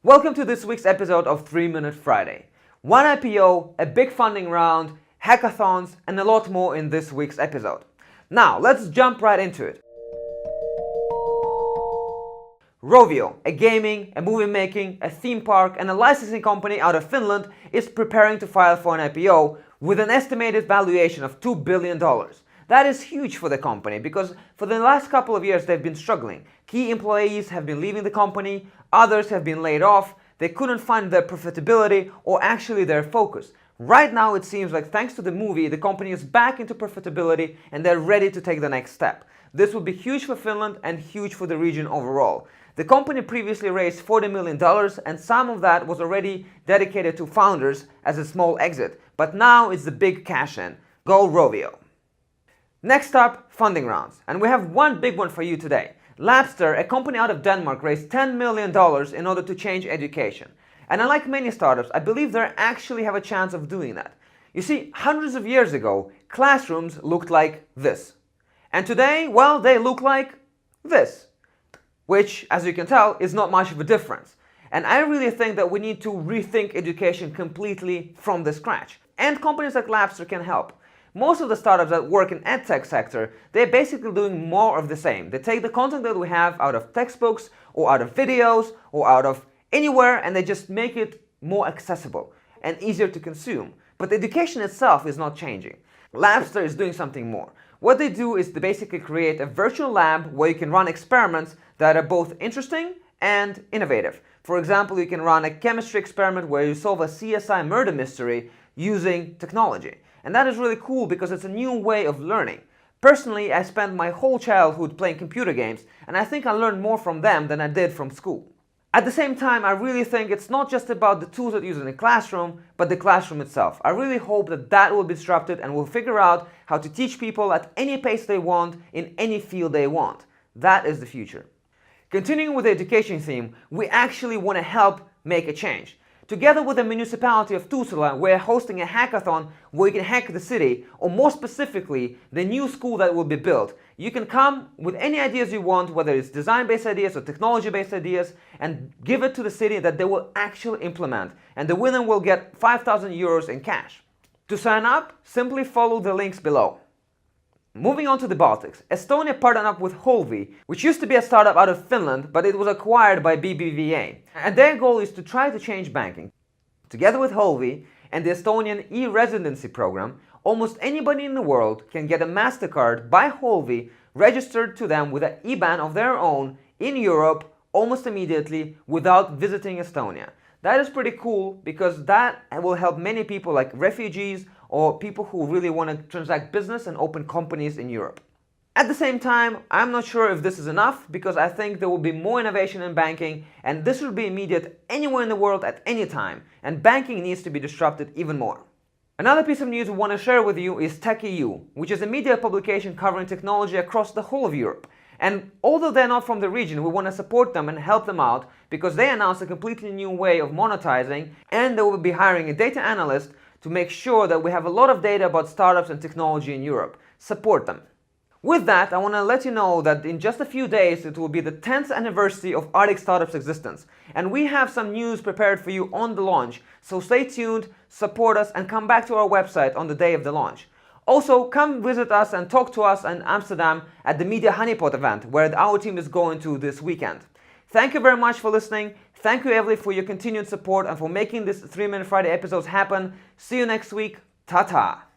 Welcome to this week's episode of 3 Minute Friday. One IPO, a big funding round, hackathons, and a lot more in this week's episode. Now, let's jump right into it. Rovio, a gaming, a movie making, a theme park, and a licensing company out of Finland, is preparing to file for an IPO with an estimated valuation of $2 billion. That is huge for the company because for the last couple of years they've been struggling. Key employees have been leaving the company, others have been laid off, they couldn't find their profitability or actually their focus. Right now it seems like thanks to the movie, the company is back into profitability and they're ready to take the next step. This will be huge for Finland and huge for the region overall. The company previously raised $40 million and some of that was already dedicated to founders as a small exit, but now it's the big cash in. Go Rovio! Next up, funding rounds. And we have one big one for you today. Labster, a company out of Denmark, raised $10 million in order to change education. And unlike many startups, I believe they actually have a chance of doing that. You see, hundreds of years ago, classrooms looked like this. And today, well, they look like this. Which, as you can tell, is not much of a difference. And I really think that we need to rethink education completely from the scratch. And companies like Labster can help. Most of the startups that work in edtech sector, they're basically doing more of the same. They take the content that we have out of textbooks or out of videos or out of anywhere and they just make it more accessible and easier to consume. But the education itself is not changing. Labster is doing something more. What they do is they basically create a virtual lab where you can run experiments that are both interesting and innovative. For example, you can run a chemistry experiment where you solve a CSI murder mystery using technology. And that is really cool because it's a new way of learning. Personally, I spent my whole childhood playing computer games and I think I learned more from them than I did from school. At the same time, I really think it's not just about the tools that you use in the classroom, but the classroom itself. I really hope that that will be disrupted and we'll figure out how to teach people at any pace they want, in any field they want. That is the future. Continuing with the education theme, we actually want to help make a change. Together with the municipality of Tuusula, we're hosting a hackathon where you can hack the city, or more specifically, the new school that will be built. You can come with any ideas you want, whether it's design-based ideas or technology-based ideas, and give it to the city that they will actually implement. And the winner will get 5,000 euros in cash. To sign up, simply follow the links below. Moving on to the Baltics, Estonia partnered up with Rovio, which used to be a startup out of Finland, but it was acquired by BBVA. And their goal is to try to change banking. Together with Rovio and the Estonian e-residency program, almost anybody in the world can get a MasterCard by Rovio registered to them with an IBAN of their own in Europe almost immediately without visiting Estonia. That is pretty cool because that will help many people like refugees or people who really want to transact business and open companies in Europe. At the same time, I'm not sure if this is enough because I think there will be more innovation in banking and this will be immediate anywhere in the world at any time, and banking needs to be disrupted even more. Another piece of news we want to share with you is TechEU, which is a media publication covering technology across the whole of Europe. And although they're not from the region, we want to support them and help them out because they announced a completely new way of monetizing and they will be hiring a data analyst to make sure that we have a lot of data about startups and technology in Europe. Support them. With that, I want to let you know that in just a few days it will be the 10th anniversary of ArcticStartup's existence. And we have some news prepared for you on the launch, so stay tuned, support us and come back to our website on the day of the launch. Also, come visit us and talk to us in Amsterdam at the Media Honeypot event where our team is going to this weekend. Thank you very much for listening. Thank you, Evely, for your continued support and for making this 3 Minute Friday episodes happen. See you next week. Ta-ta!